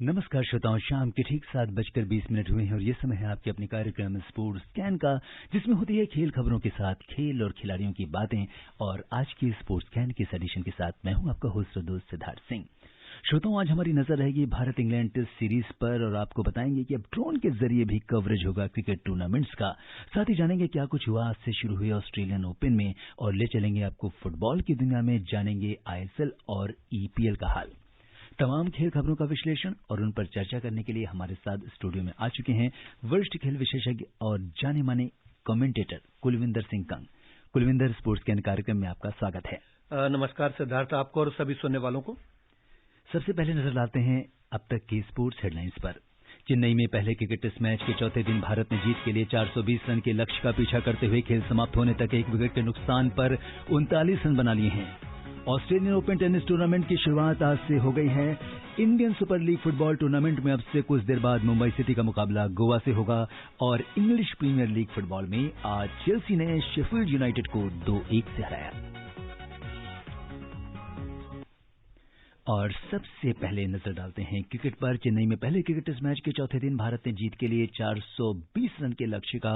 नमस्कार श्रोताओं, शाम के ठीक 7:20 हुए हैं और ये समय है आपके अपने कार्यक्रम स्पोर्ट्स स्कैन का, जिसमें होती है खेल खबरों के साथ खेल और खिलाड़ियों की बातें। और आज की स्पोर्ट्स स्कैन की इस एडिशन के साथ मैं हूं आपका होस्ट और दोस्त सिद्धार्थ सिंह। श्रोताओं, आज हमारी नजर रहेगी भारत इंग्लैंड टेस्ट सीरीज पर और आपको बताएंगे कि अब ड्रोन के जरिए भी कवरेज होगा क्रिकेट टूर्नामेंट्स का। साथ ही जानेंगे क्या कुछ हुआ आज से शुरू हुए ऑस्ट्रेलियन ओपन में, और ले चलेंगे आपको फुटबॉल की दुनिया में, जानेंगे आईएसएल और ईपीएल का हाल। तमाम खेल खबरों का विश्लेषण और उन पर चर्चा करने के लिए हमारे साथ स्टूडियो में आ चुके हैं वरिष्ठ खेल विशेषज्ञ और जाने माने कमेंटेटर कुलविंदर सिंह कंग। कुलविंदर, स्पोर्ट्स कैन कार्यक्रम में आपका स्वागत है। नमस्कार सिद्धार्थ, आपको और सभी सुनने वालों को। सबसे पहले नजर डालते हैं अब तक की स्पोर्ट्स हेडलाइंस पर। चेन्नई में पहले क्रिकेट टेस्ट मैच के चौथे दिन भारत ने जीत के लिए 420 रन के लक्ष्य का पीछा करते हुए खेल समाप्त होने तक 1 विकेट के नुकसान पर 39 रन बना लिए हैं। ऑस्ट्रेलियन ओपन टेनिस टूर्नामेंट की शुरुआत आज से हो गई है। Indian super league football tournament में अब से कुछ देर बाद मुंबई सिटी का मुकाबला गोवा से होगा। और इंग्लिश प्रीमियर लीग फुटबॉल में आज चेल्सी ने शेफील्ड यूनाइटेड को 2-1 से हराया। और सबसे पहले नजर डालते हैं क्रिकेट पर। चेन्नई में पहले क्रिकेट टेस्ट मैच के चौथे दिन भारत ने जीत के लिए 420 रन के लक्ष्य का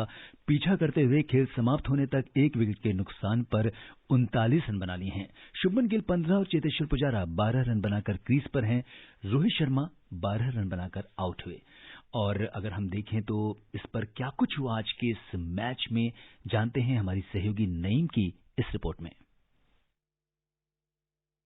पीछा करते हुए खेल समाप्त होने तक 1 विकेट के नुकसान पर 39 रन बना लिए हैं। शुभमन गिल 15 और चेतेश्वर पुजारा 12 रन बनाकर क्रीज पर हैं। रोहित शर्मा 12 रन बनाकर आउट हुए। और अगर हम देखें तो इस पर क्या कुछ हुआ आज के इस मैच में, जानते हैं हमारी सहयोगी नईम की इस रिपोर्ट में।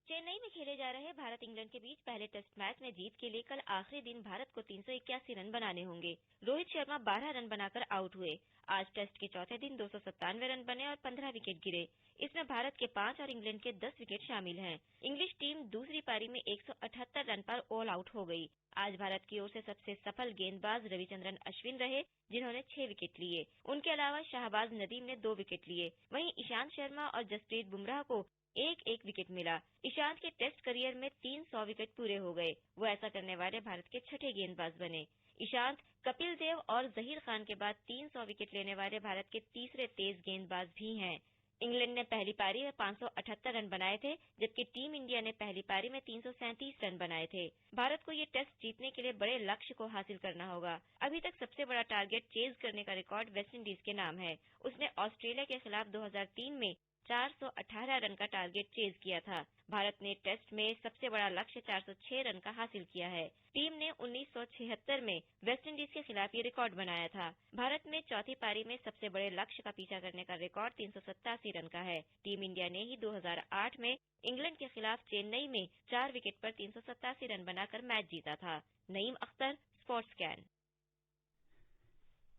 चेन्नई में खेले जा रहे भारत इंग्लैंड के बीच पहले टेस्ट मैच में जीत के लिए कल आखिरी दिन भारत को 381 रन बनाने होंगे। रोहित शर्मा 12 रन बनाकर आउट हुए। आज टेस्ट के चौथे दिन 297 रन बने और 15 विकेट गिरे। इसमें भारत के 5 और इंग्लैंड के 10 विकेट शामिल हैं। इंग्लिश टीम दूसरी पारी में 178 रन पर ऑल आउट हो गई। आज भारत की ओर से सबसे सफल गेंदबाज रविचंद्रन अश्विन रहे, जिन्होंने 6 विकेट लिए। उनके अलावा शाहबाज नदीम ने 2 विकेट लिए। वहीं ईशांत शर्मा और जसप्रीत बुमराह को एक विकेट मिला। ईशांत के टेस्ट करियर में 300 विकेट पूरे हो गए। वो ऐसा करने वाले भारत के छठे गेंदबाज बने। ईशांत, कपिल देव और जहीर खान के बाद 300 विकेट लेने वाले भारत के तीसरे तेज गेंदबाज भी हैं। इंग्लैंड ने पहली पारी में 578 रन बनाए थे, जबकि टीम इंडिया ने पहली पारी में 337 रन बनाए थे। भारत को ये टेस्ट जीतने के लिए बड़े लक्ष्य को हासिल करना होगा। अभी तक सबसे बड़ा टारगेट चेज करने का रिकॉर्ड वेस्टइंडीज के नाम है। उसने ऑस्ट्रेलिया के खिलाफ 2003 में 418 रन का टारगेट चेज किया था। भारत ने टेस्ट में सबसे बड़ा लक्ष्य 406 रन का हासिल किया है। टीम ने 1976 में वेस्टइंडीज के खिलाफ ये रिकॉर्ड बनाया था। भारत में चौथी पारी में सबसे बड़े लक्ष्य का पीछा करने का रिकॉर्ड 387 रन का है। टीम इंडिया ने ही 2008 में इंग्लैंड के खिलाफ चेन्नई में 4 विकेट पर 387 रन बनाकर मैच जीता था। Naeem Akhtar, sports scan.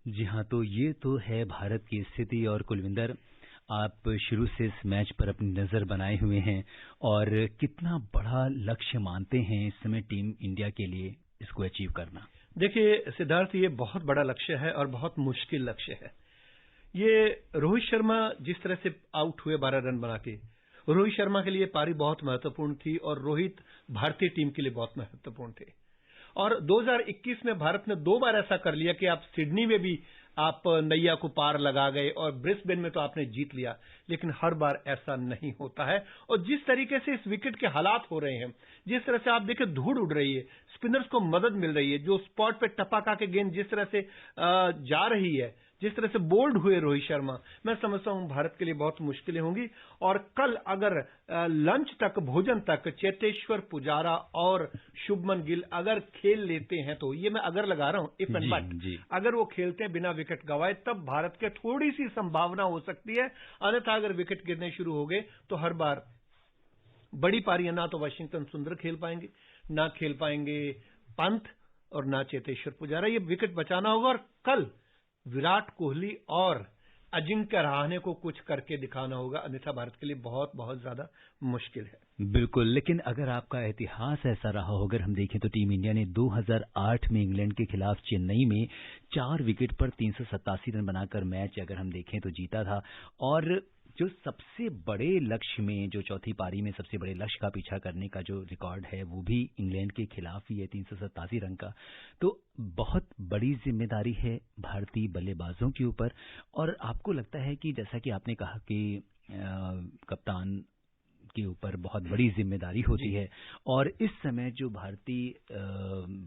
जी हाँ, तो ये तो है भारत की स्थिति। और कुलविंदर, आप शुरू से इस मैच पर अपनी नजर बनाए हुए हैं और कितना बड़ा लक्ष्य मानते हैं इस समय टीम इंडिया के लिए इसको अचीव करना? देखिए सिद्धार्थ, ये बहुत बड़ा लक्ष्य है और बहुत मुश्किल लक्ष्य है। ये रोहित शर्मा जिस तरह से आउट हुए 12 रन बना के, रोहित शर्मा के लिए पारी बहुत महत्वपूर्ण थी और रोहित भारतीय टीम के लिए बहुत महत्वपूर्ण थे। और 2021 में भारत ने 2 बार ऐसा कर लिया कि आप सिडनी में भी आप नैया को पार लगा गए और ब्रिस्बेन में तो आपने जीत लिया, लेकिन हर बार ऐसा नहीं होता है। और जिस तरीके से इस विकेट के हालात हो रहे हैं, जिस तरह से आप देखिए धूड़ उड़ रही है, स्पिनर्स को मदद मिल रही है, जो स्पॉट पे टपाका के गेंद जिस तरह से जा रही है, जिस तरह से बोल्ड हुए रोहित शर्मा, मैं समझता हूं भारत के लिए बहुत मुश्किलें होंगी। और कल अगर लंच तक, भोजन तक चेतेश्वर पुजारा और शुभमन गिल अगर खेल लेते हैं, तो ये मैं अगर लगा रहा हूं इफ एंड बट, अगर वो खेलते हैं बिना विकेट गंवाए, तब भारत के थोड़ी सी संभावना हो सकती है। अन्यथा अगर विकेट गिरने शुरू हो गए तो हर बार बड़ी पारियां ना तो वाशिंगटन सुंदर खेल पाएंगे, ना खेल पाएंगे पंत और ना चेतेश्वर पुजारा। ये विकेट बचाना होगा और कल विराट कोहली और अजिंक्य रहाणे को कुछ करके दिखाना होगा, अन्यथा भारत के लिए बहुत बहुत ज्यादा मुश्किल है। बिल्कुल, लेकिन अगर आपका इतिहास ऐसा रहा हो, अगर हम देखें तो टीम इंडिया ने 2008 में इंग्लैंड के खिलाफ चेन्नई में 4 विकेट पर 387 रन बनाकर मैच अगर हम देखें तो जीता था। और जो सबसे बड़े लक्ष्य में, जो चौथी पारी में सबसे बड़े लक्ष्य का पीछा करने का जो रिकॉर्ड है, वो भी इंग्लैंड के खिलाफ ही है, 387 रन का। तो बहुत बड़ी जिम्मेदारी है भारतीय बल्लेबाजों के ऊपर। और आपको लगता है कि जैसा कि आपने कहा कि कप्तान के ऊपर बहुत बड़ी जिम्मेदारी होती है और इस समय जो भारतीय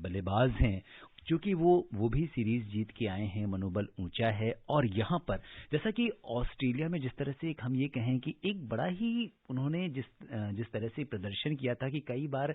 बल्लेबाज हैं, क्योंकि वो भी सीरीज जीत के आए हैं, मनोबल ऊंचा है। और यहाँ पर जैसा कि ऑस्ट्रेलिया में जिस तरह से एक हम ये कहें कि एक बड़ा ही उन्होंने जिस तरह से प्रदर्शन किया था कि कई बार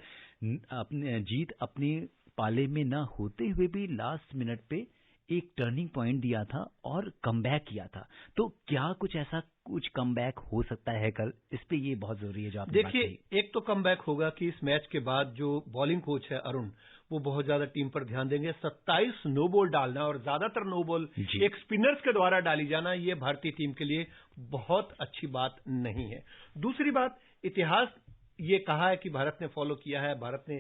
अपने जीत अपने पाले में ना होते हुए भी लास्ट मिनट पे एक टर्निंग पॉइंट दिया था और कमबैक किया था। तो क्या कुछ कमबैक हो सकता है कल? इस पे ये बहुत जरूरी है जो आपने बात कही। देखिए, एक तो कमबैक होगा कि इस मैच के बाद जो बॉलिंग कोच है अरुण, वो बहुत ज्यादा टीम पर ध्यान देंगे। 27 नो बॉल डालना और ज्यादातर नो बॉल एक स्पिनर्स के द्वारा डाली जाना, ये भारतीय टीम के लिए बहुत अच्छी बात नहीं है। दूसरी बात, इतिहास ये कहा है कि भारत ने फॉलो किया है, भारत ने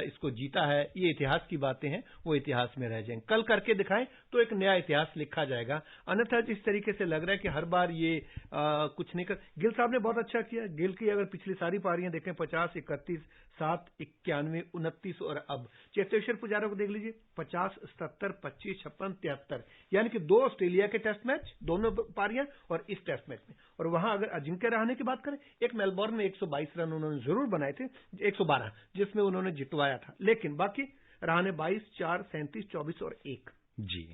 इसको जीता है, ये इतिहास की बातें हैं, वो इतिहास में रह जाएंगे। कल करके दिखाएं तो एक नया इतिहास लिखा जाएगा। अन्यथा जिस तरीके से लग रहा है कि हर बार ये कुछ नहीं कर, गिल साहब ने बहुत अच्छा किया। गिल की अगर पिछली सारी पारियां देखें, 50, 31, 7, 91, 29 और अब चेतेश्वर पुजारा को देख लीजिए, 50, 77, 25, 56, 73, यानी कि 2 ऑस्ट्रेलिया के टेस्ट मैच, दोनों पारियां और इस टेस्ट मैच में। और वहां अगर अजिंक्य रहाणे की बात करें, एक मेलबोर्न में 122 रन उन्होंने जरूर बनाए थे, 112 जिसमें उन्होंने जितवाया था, लेकिन बाकी रहाणे 22, 4, 37, 24 और 1। जी,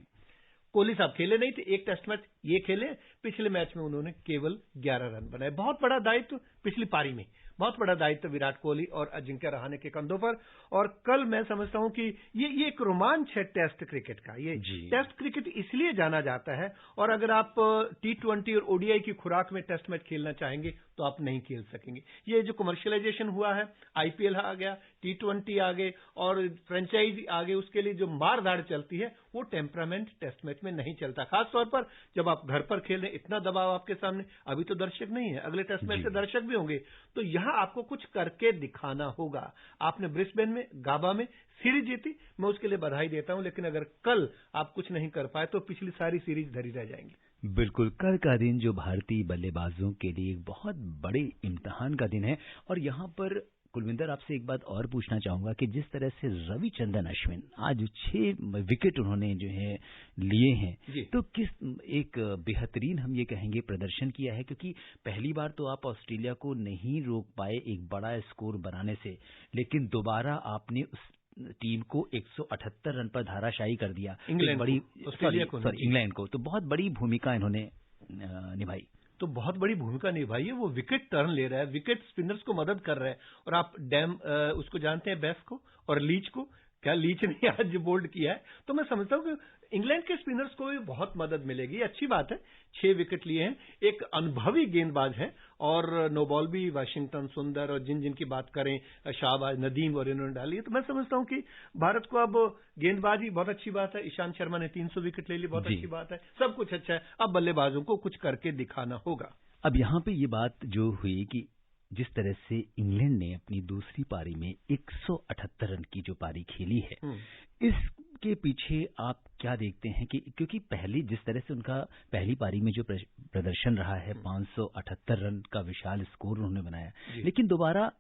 कोहली साहब खेले नहीं थे, एक टेस्ट मैच ये खेले, पिछले मैच में उन्होंने केवल 11 रन बनाए। बहुत बड़ा दायित्व पिछली पारी में, बहुत बड़ा दायित्व विराट कोहली और अजिंक्य रहाणे के कंधों पर। और कल मैं समझता हूं कि ये एक रोमांच है टेस्ट क्रिकेट का। ये टेस्ट क्रिकेट इसलिए जाना जाता है, और अगर आप T20 और ओडीआई की खुराक में टेस्ट मैच खेलना चाहेंगे तो आप नहीं खेल सकेंगे। ये जो कमर्शियलाइजेशन हुआ है, आईपीएल आ गया, T20 आ गए और फ्रेंचाइजी आ गए, उसके लिए जो मार धाड़ चलती है वो टेम्परामेंट टेस्ट मैच में नहीं चलता। खासतौर पर जब आप घर पर खेल रहे, इतना दबाव आपके सामने, अभी तो दर्शक नहीं है, अगले टेस्ट मैच से दर्शक भी होंगे, तो यहां आपको कुछ करके दिखाना होगा। आपने ब्रिस्बेन में, गाबा में सीरीज जीती, मैं उसके लिए बधाई देता हूं, लेकिन अगर कल आप कुछ नहीं कर पाए तो पिछली सारी सीरीज धरी रह जाएंगी। बिल्कुल, कल का दिन जो भारतीय बल्लेबाजों के लिए एक बहुत बड़े इम्तिहान का दिन है। और यहाँ पर कुलविंदर, आपसे एक बात और पूछना चाहूंगा कि जिस तरह से रविचंद्रन अश्विन आज 6 विकेट उन्होंने जो है लिए हैं, तो किस एक बेहतरीन हम ये कहेंगे प्रदर्शन किया है, क्योंकि पहली बार तो आप ऑस्ट्रेलिया को नहीं रोक पाए एक बड़ा स्कोर बनाने से, लेकिन दोबारा आपने उस टीम को 178 रन पर धाराशायी कर दिया, इंग्लैंड को। तो बहुत बड़ी भूमिका इन्होंने निभाई। तो बहुत बड़ी भूमिका निभाई है। वो विकेट टर्न ले रहा है, विकेट स्पिनर्स को मदद कर रहा है। और आप उसको जानते हैं, बेस को और लीच को, क्या लीच ने आज बोल्ड किया है। तो मैं समझता हूं कि इंग्लैंड के स्पिनर्स को भी बहुत मदद मिलेगी। अच्छी बात है, 6 विकेट लिए हैं, एक अनुभवी गेंदबाज है। और नो बॉल भी वाशिंगटन सुंदर और जिनकी बात करें, शाहबाज नदीम और इन्होंने डाली है। तो मैं समझता हूं कि भारत को अब गेंदबाजी बहुत अच्छी बात है। ईशांत शर्मा ने 300 विकेट ले ली, बहुत अच्छी बात है, सब कुछ अच्छा है। अब बल्लेबाजों को कुछ करके दिखाना होगा। अब यहाँ पे ये बात जो हुई कि जिस तरह से इंग्लैंड ने अपनी दूसरी पारी में 178 रन की जो पारी खेली है, इसके पीछे आप क्या देखते हैं कि क्योंकि जिस तरह से उनका पहली पारी में जो प्रदर्शन रहा है, 578 रन का विशाल स्कोर उन्होंने बनाया, लेकिन दोबारा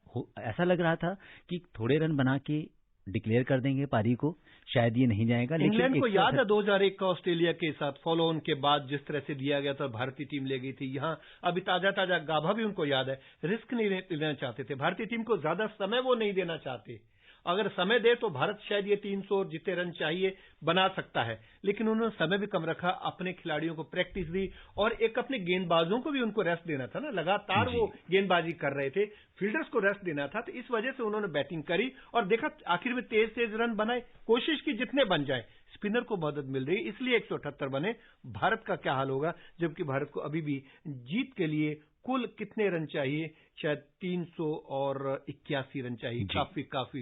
ऐसा लग रहा था कि थोड़े रन बना के डिक्लेयर कर देंगे पारी को, शायद ये नहीं जाएगा। इंग्लैंड को याद है 2001 का ऑस्ट्रेलिया के साथ फॉलो ऑन के बाद जिस तरह से दिया गया था, भारतीय टीम ले गई थी। यहाँ अभी ताजा गाभा भी उनको याद है, रिस्क नहीं लेना चाहते थे भारतीय टीम को, ज्यादा समय वो नहीं देना चाहते। अगर समय दे तो भारत शायद ये 300 जितने रन चाहिए बना सकता है, लेकिन उन्होंने समय भी कम रखा, अपने खिलाड़ियों को प्रैक्टिस दी और एक अपने गेंदबाजों को भी उनको रेस्ट देना था ना। लगातार वो गेंदबाजी कर रहे थे, फील्डर्स को रेस्ट देना था। तो इस वजह से उन्होंने बैटिंग करी और देखा आखिर में तेज रन बनाए, कोशिश की जितने बन जाए, स्पिनर को मदद मिल रही, इसलिए 178 बने। भारत का क्या हाल होगा, जबकि भारत को अभी भी जीत के लिए कुल कितने रन चाहिए, शायद 381 रन चाहिए।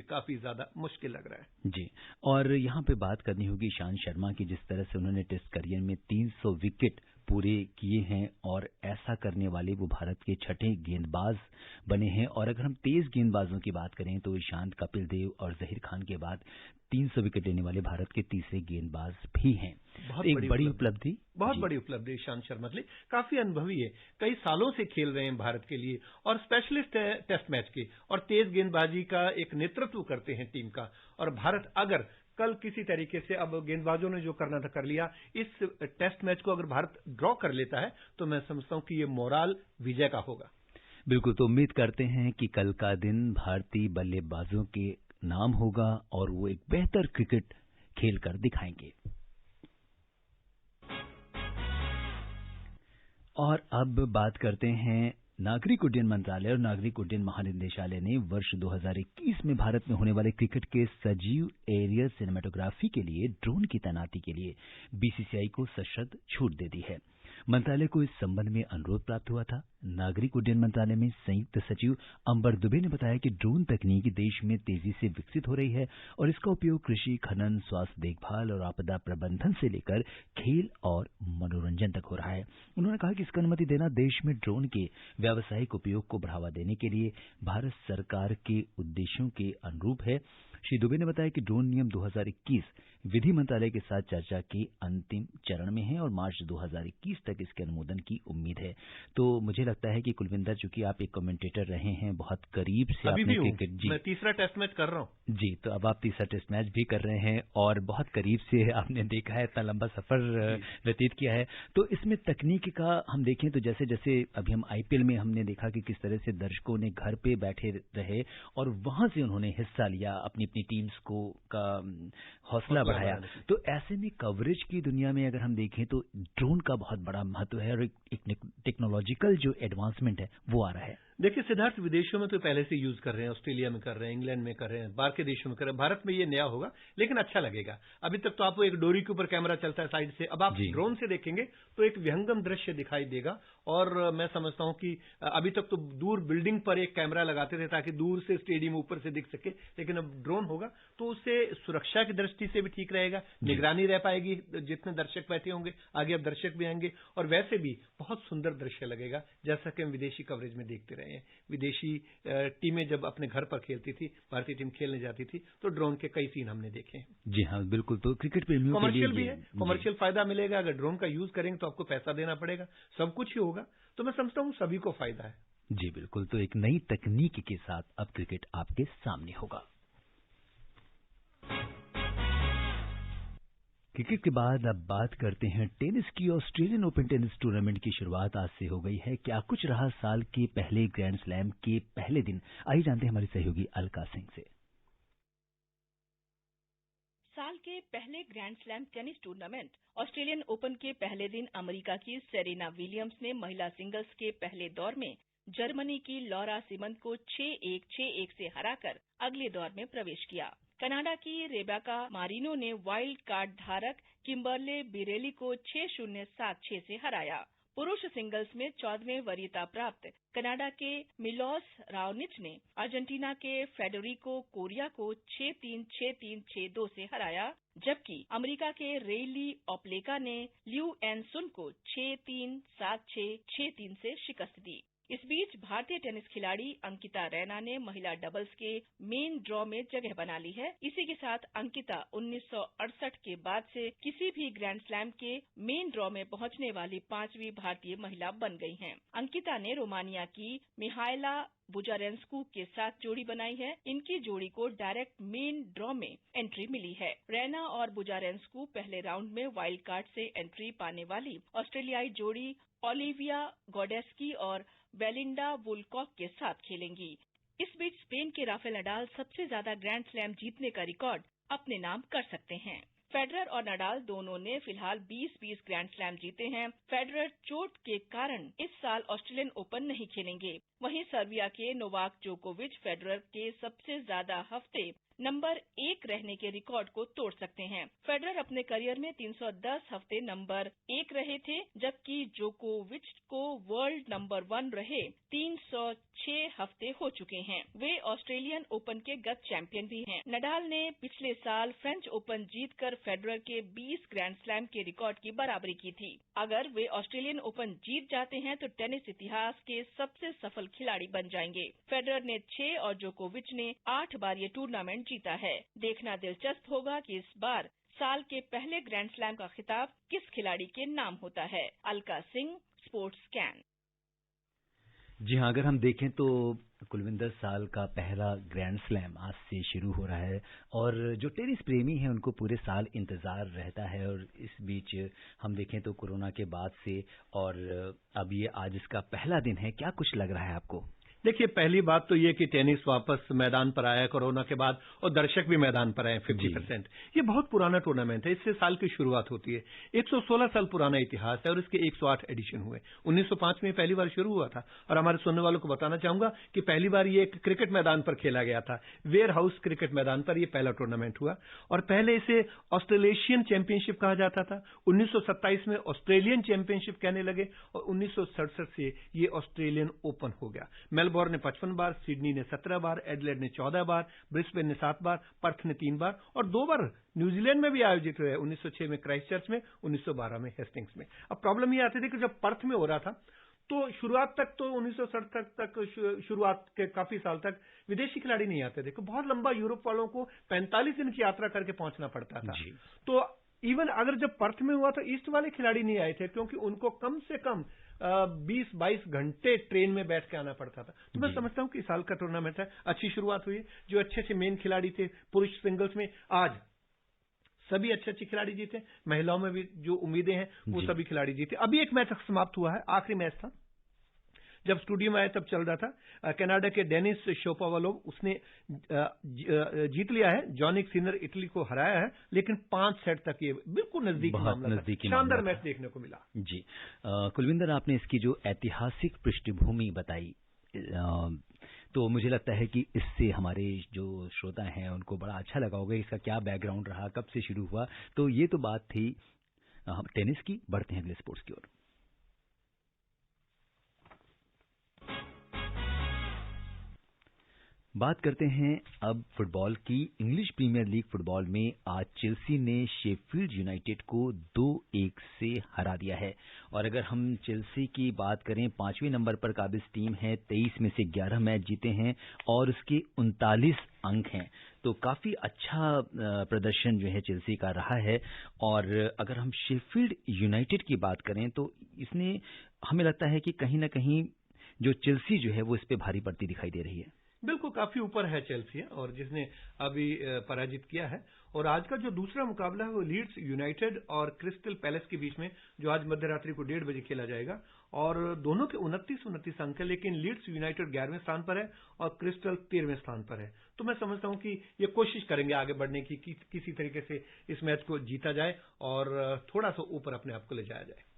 काफी ज्यादा मुश्किल लग रहा है जी। और यहाँ पे बात करनी होगी ईशांत शर्मा की, जिस तरह से उन्होंने टेस्ट करियर में 300 विकेट पूरे किए हैं और ऐसा करने वाले वो भारत के 6ठे गेंदबाज बने हैं। और अगर हम तेज गेंदबाजों की बात करें तो ईशांत, कपिल देव और जहीर खान के बाद 300 विकेट लेने वाले भारत के तीसरे गेंदबाज भी हैं। एक बड़ी उपलब्धि, बहुत बड़ी उपलब्धि ईशांत शर्मा के लिए। काफी अनुभवी है, कई सालों से खेल रहे हैं भारत के लिए और स्पेशलिस्ट है टेस्ट मैच के, और तेज गेंदबाजी का एक नेतृत्व करते हैं टीम का। और भारत अगर कल किसी तरीके से, अब गेंदबाजों ने जो करना था कर लिया, इस टेस्ट मैच को अगर भारत ड्रॉ कर लेता है तो मैं समझता हूं कि ये मोराल विजय का होगा। बिल्कुल, तो उम्मीद करते हैं कि कल का दिन भारतीय बल्लेबाजों के नाम होगा और वो एक बेहतर क्रिकेट खेल कर दिखाएंगे। और अब बात करते हैं नागरिक उड्डयन मंत्रालय और नागरिक उड्डयन महानिदेशालय ने वर्ष 2021 में भारत में होने वाले क्रिकेट के सजीव एरियल सिनेमेटोग्राफी के लिए ड्रोन की तैनाती के लिए बीसीसीआई को सशर्त छूट दे दी है। मंत्रालय को इस संबंध में अनुरोध प्राप्त हुआ था। नागरिक उड्डयन मंत्रालय में संयुक्त सचिव अंबर दुबे ने बताया कि ड्रोन तकनीक देश में तेजी से विकसित हो रही है और इसका उपयोग कृषि, खनन, स्वास्थ्य देखभाल और आपदा प्रबंधन से लेकर खेल और मनोरंजन तक हो रहा है। उन्होंने कहा कि इसकी अनुमति देना देश में ड्रोन के व्यावसायिक उपयोग को बढ़ावा देने के लिए भारत सरकार के उद्देश्यों के अनुरूप है। श्री दुबे ने बताया कि ड्रोन नियम 2021 विधि मंत्रालय के साथ चर्चा के अंतिम चरण में है और मार्च 2021 तक इसके अनुमोदन की उम्मीद है। तो मुझे लगता है कि कुलविंदर, चूंकि आप एक कमेंटेटर रहे हैं, बहुत करीब से आपने क्रिकेट मैं तीसरा टेस्ट मैच कर रहा हूं जी, तो अब आप तीसरा टेस्ट मैच भी कर रहे हैं और बहुत करीब से आपने देखा है, इतना लंबा सफर व्यतीत किया है। तो इसमें तकनीक का हम देखें तो जैसे जैसे अभी हम आईपीएल में हमने देखा कि किस तरह से दर्शकों ने घर पे बैठे रहे और वहां से उन्होंने हिस्सा लिया, अपनी अपनी टीम्स को का हौसला बढ़ाया। तो ऐसे में कवरेज की दुनिया में अगर हम देखें तो ड्रोन का बहुत बड़ा महत्व है और एक टेक्नोलॉजिकल जो एडवांसमेंट है वो आ रहा है। देखिए सिद्धार्थ, विदेशों में तो पहले से यूज कर रहे हैं, ऑस्ट्रेलिया में कर रहे हैं, इंग्लैंड में कर रहे हैं, बाहर के देशों में कर रहे हैं। भारत में ये नया होगा लेकिन अच्छा लगेगा। अभी तक तो आपको एक डोरी के ऊपर कैमरा चलता है साइड से, अब आप ड्रोन से देखेंगे तो एक विहंगम दृश्य दिखाई देगा। और मैं समझता हूं कि अभी तक तो दूर बिल्डिंग पर एक कैमरा लगाते थे ताकि दूर से स्टेडियम ऊपर से दिख सके, लेकिन अब ड्रोन होगा तो उससे सुरक्षा की दृष्टि से भी ठीक रहेगा, निगरानी रह पाएगी। जितने दर्शक बैठे होंगे आगे अब दर्शक भी आएंगे और वैसे भी बहुत सुंदर दृश्य लगेगा, जैसा कि हम विदेशी कवरेज में देखते रहे हैं। विदेशी टीमें जब अपने घर पर खेलती थी, भारतीय टीम खेलने जाती थी, तो ड्रोन के कई सीन हमने देखे हैं। जी हाँ, बिल्कुल। तो क्रिकेट प्रेमियों के लिए कमर्शियल भी है, कमर्शियल फायदा मिलेगा। अगर ड्रोन का यूज करेंगे तो आपको पैसा देना पड़ेगा, सब कुछ ही होगा। तो मैं समझता हूँ सभी को फायदा है। जी बिल्कुल। तो एक नई तकनीक के साथ अब क्रिकेट आपके सामने होगा। क्रिकेट के बाद अब बात करते हैं टेनिस की। ऑस्ट्रेलियन ओपन टेनिस टूर्नामेंट की शुरुआत आज से हो गई है। क्या कुछ रहा साल के पहले ग्रैंड स्लैम के पहले दिन, आइए जानते हैं हमारी सहयोगी अलका सिंह से। साल के पहले grand slam tennis tournament Australian open के पहले दिन अमेरिका की सेरेना विलियम्स ने महिला सिंगल्स के पहले दौर में जर्मनी की लॉरा सिमन को 6-1, 6-1 से हराकर अगले दौर में प्रवेश किया। कनाडा की रेबेका मारिनो ने वाइल्ड कार्ड धारक किम्बर्ले बिरेली को 6-0, 7-6 से हराया। पुरुष सिंगल्स में 14वें वरीयता प्राप्त कनाडा के मिलोस राओनिच ने अर्जेंटीना के फेडरिको कोरिया को 6-3, 6-3, 6-2 से हराया, जबकि अमेरिका के रेयली ओप्लेका ने लियू एन सुन को 6-3, 7-6, 6-3 से शिकस्त दी। इस बीच भारतीय टेनिस खिलाड़ी अंकिता रैना ने महिला डबल्स के मेन ड्रॉ में जगह बना ली है। इसी के साथ अंकिता 1968 के बाद से किसी भी ग्रैंड स्लैम के मेन ड्रॉ में पहुंचने वाली 5वीं भारतीय महिला बन गई हैं। अंकिता ने रोमानिया की मिहाइला बुजारेंस्कू के साथ जोड़ी बनाई है। इनकी जोड़ी को डायरेक्ट मेन ड्रॉ में एंट्री मिली है। रैना और बुजारेंस्कू पहले राउंड में वाइल्ड कार्ड से एंट्री पाने वाली ऑस्ट्रेलियाई जोड़ी ओलिविया गोडेस्की और बेलिंडा वुलकॉक के साथ खेलेंगी। इस बीच स्पेन के राफेल नडाल सबसे ज्यादा ग्रैंड स्लैम जीतने का रिकॉर्ड अपने नाम कर सकते हैं। फेडरर और नडाल दोनों ने फिलहाल 20-20 ग्रैंड स्लैम जीते हैं। फेडरर चोट के कारण इस साल ऑस्ट्रेलियन ओपन नहीं खेलेंगे। वहीं सर्बिया के नोवाक जोकोविच फेडरर के सबसे ज्यादा हफ्ते नंबर 1 रहने के रिकॉर्ड को तोड़ सकते हैं। फेडरर अपने करियर में 310 हफ्ते नंबर 1 रहे थे, जबकि जोकोविच को वर्ल्ड नंबर 1 रहे 306 हफ्ते हो चुके हैं। वे ऑस्ट्रेलियन ओपन के गत चैंपियन भी हैं। नडाल ने पिछले साल फ्रेंच ओपन जीतकर फेडरर के 20 ग्रैंड स्लैम के रिकॉर्ड की बराबरी की थी। अगर वे ऑस्ट्रेलियन ओपन जीत जाते हैं तो टेनिस इतिहास के सबसे सफल खिलाड़ी बन जाएंगे। फेडरर ने 6 और जोकोविच ने 8 बार ये टूर्नामेंट जीता है। देखना दिलचस्प होगा कि इस बार साल के पहले ग्रैंड स्लैम का खिताब किस खिलाड़ी के नाम होता है। Alka Singh, sports scan. जी हाँ, अगर हम देखें तो कुलविंदर, साल का पहला ग्रैंड स्लैम आज से शुरू हो रहा है और जो टेनिस प्रेमी हैं उनको पूरे साल इंतज़ार रहता है। और इस बीच हम देखें तो कोरोना के बाद से और अब ये आज इसका पहला दिन है, क्या कुछ लग रहा है आपको? देखिए, पहली बात तो ये कि टेनिस वापस मैदान पर आया कोरोना के बाद और दर्शक भी मैदान पर आए 50%। ये बहुत पुराना टूर्नामेंट है, इससे साल की शुरुआत होती है। 116 साल पुराना इतिहास है और इसके 108 एडिशन हुए। 1905 में पहली बार शुरू हुआ था और हमारे सुनने वालों को बताना चाहूंगा कि पहली बार ये एक क्रिकेट मैदान पर खेला गया था। वेयर हाउस क्रिकेट मैदान पर ये पहला टूर्नामेंट हुआ और पहले इसे ऑस्ट्रेलेशियन चैंपियनशिप कहा जाता था। 1927 में ऑस्ट्रेलियन चैंपियनशिप कहने लगे और 1967 से ये ऑस्ट्रेलियन ओपन हो गया। मेलबोर्न ने 55 बार, सिडनी ने 17 बार, एडलेड ने 14 बार, ब्रिस्बेन ने 7 बार, पर्थ ने 3 बार और 2 बार न्यूजीलैंड में भी आयोजित हुए। 1906 में क्राइस्टचर्च में, 1912 में हेस्टिंग्स में। अब प्रॉब्लम ये आती थी कि जब पर्थ में हो रहा था तो शुरुआत तक तो 1967 तक शुरुआत के काफी साल तक विदेशी खिलाड़ी नहीं आते थे। बहुत लंबा यूरोप वालों को 45 दिन की यात्रा करके पहुंचना पड़ता था। तो इवन अगर जब पर्थ में हुआ तो ईस्ट वाले खिलाड़ी नहीं आए थे क्योंकि उनको कम से कम 20-22 घंटे ट्रेन में बैठ के आना पड़ता था। तो मैं समझता हूं कि साल का टूर्नामेंट है, अच्छी शुरुआत हुई। जो अच्छे अच्छे मेन खिलाड़ी थे पुरुष सिंगल्स में, आज सभी अच्छे अच्छे खिलाड़ी जीते। महिलाओं में भी जो उम्मीदें हैं वो सभी खिलाड़ी जीते। अभी एक मैच समाप्त हुआ है, आखिरी मैच था। जब स्टूडियो में आए तब चल रहा था। कनाडा के डेनिस शोपोवालोव उसने जीत लिया है। जॉनिक सिनर इटली को हराया है, लेकिन 5 सेट तक ये बिल्कुल नजदीकी मामला था। शानदार मैच देखने को मिला। जी कुलविंदर, आपने इसकी जो ऐतिहासिक पृष्ठभूमि बताई तो मुझे लगता है कि इससे हमारे जो श्रोता हैं उनको बड़ा अच्छा लगा होगा। इसका क्या बैकग्राउंड रहा, कब से शुरू हुआ। तो ये तो बात थी टेनिस की। बढ़ते हैं अगले स्पोर्ट्स की ओर। बात करते हैं अब फुटबॉल की। इंग्लिश प्रीमियर लीग फुटबॉल में आज चेल्सी ने शेफील्ड यूनाइटेड को 2-1 से हरा दिया है। और अगर हम चेल्सी की बात करें, 5वें नंबर पर काबिज टीम है, 23 में से 11 मैच जीते हैं और उसके 39 अंक हैं। तो काफी अच्छा प्रदर्शन जो है चेल्सी का रहा है। और अगर हम शेफील्ड यूनाइटेड की बात करें तो इसने, हमें लगता है कि कहीं ना कहीं जो चेल्सी जो है वो इस पे भारी पड़ती दिखाई दे रही है। बिल्कुल, काफी ऊपर है चेल्सी और जिसने अभी पराजित किया है। और आज का जो दूसरा मुकाबला है वो लीड्स यूनाइटेड और क्रिस्टल पैलेस के बीच में, जो आज मध्यरात्रि को 1:30 बजे खेला जाएगा। और दोनों के 29 अंक है, लेकिन लीड्स यूनाइटेड 11वें स्थान पर है और क्रिस्टल 13वें स्थान पर है। तो मैं समझता हूं कि ये कोशिश करेंगे आगे बढ़ने की कि किसी तरीके से इस मैच को जीता जाए और थोड़ा सा ऊपर अपने आप को ले जाया जाए।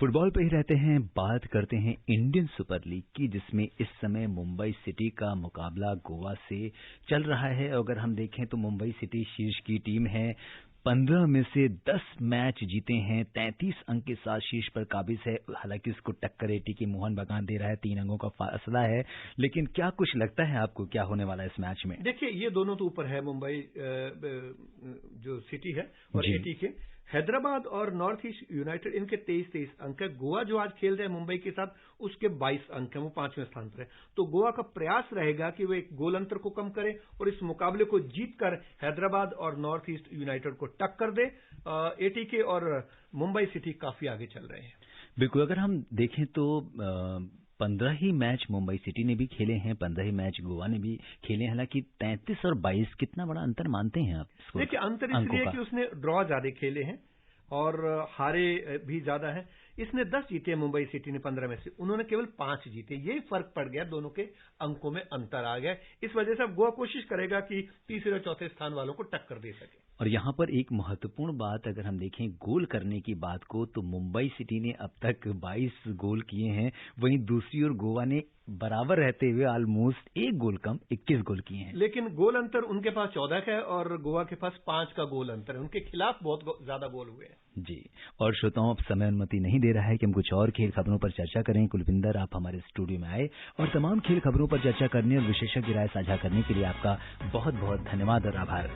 फुटबॉल पे ही रहते हैं, बात करते हैं इंडियन सुपर लीग की, जिसमें इस समय मुंबई सिटी का मुकाबला गोवा से चल रहा है। अगर हम देखें तो मुंबई सिटी शीर्ष की टीम है, 15 में से 10 मैच जीते हैं, 33 अंक के साथ शीर्ष पर काबिज है। हालांकि इसको टक्कर एटी की मोहन बगान दे रहा है, 3 अंकों का फासला है। लेकिन क्या कुछ लगता है आपको क्या होने वाला है इस मैच में? देखिए, ये दोनों तो ऊपर है, मुंबई जो सिटी है और एटी के। हैदराबाद और नॉर्थ ईस्ट यूनाइटेड, इनके 23 अंक है। गोवा जो आज खेल रहे हैं मुंबई के साथ, उसके 22 अंक है, वो 5वें स्थान पर है। तो गोवा का प्रयास रहेगा कि वो एक गोल अंतर को कम करे और इस मुकाबले को जीतकर हैदराबाद और नॉर्थ ईस्ट यूनाइटेड को टक्कर दे। एटीके और मुंबई सिटी काफी आगे चल रहे हैं। बिल्कुल, अगर हम देखें तो 15 ही मैच मुंबई सिटी ने भी खेले हैं, 15 ही मैच गोवा ने भी खेले हैं। हालांकि 33 और 22 कितना बड़ा अंतर मानते हैं आप? देखिए, अंतर इसलिए कि उसने ड्रॉ ज्यादा खेले हैं और हारे भी ज्यादा हैं। इसने 10 जीते हैं, मुंबई सिटी ने 15 में से उन्होंने केवल 5 जीते। यही फर्क पड़ गया, दोनों के अंकों में अंतर आ गया। इस वजह से अब गोवा कोशिश करेगा कि तीसरे और चौथे स्थान वालों को टक्कर दे सके। और यहाँ पर एक महत्वपूर्ण बात, अगर हम देखें गोल करने की बात को, तो मुंबई सिटी ने अब तक 22 गोल किए हैं, वहीं दूसरी ओर गोवा ने बराबर रहते हुए ऑलमोस्ट 1 गोल कम 21 गोल किए हैं। लेकिन गोल अंतर उनके पास 14 का है और गोवा के पास 5 का गोल अंतर है। उनके खिलाफ बहुत ज्यादा गोल हुए हैं। जी, और श्रोताओं, अब समय अनुमति नहीं दे रहा है कि हम कुछ और खेल खबरों पर चर्चा करें। कुलविंदर, आप हमारे स्टूडियो में आए और तमाम खेल खबरों पर चर्चा करने और विशेषज्ञ राय साझा करने के लिए आपका बहुत बहुत धन्यवाद और आभार।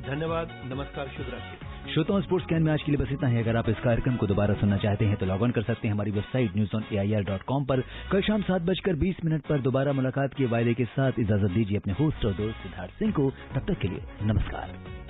धन्यवाद, नमस्कार, शुभ रात्रि। श्रोताओं, स्पोर्ट्स कैन में आज के लिए बस इतना है। अगर आप इस कार्यक्रम को दोबारा सुनना चाहते हैं तो लॉग ऑन कर सकते हैं हमारी वेबसाइट newsonair.com पर। कल शाम 7:20 पर दोबारा मुलाकात के वायदे के साथ इजाजत दीजिए अपने होस्ट और दोस्त सिद्धार्थ सिंह को। तब तक के लिए नमस्कार।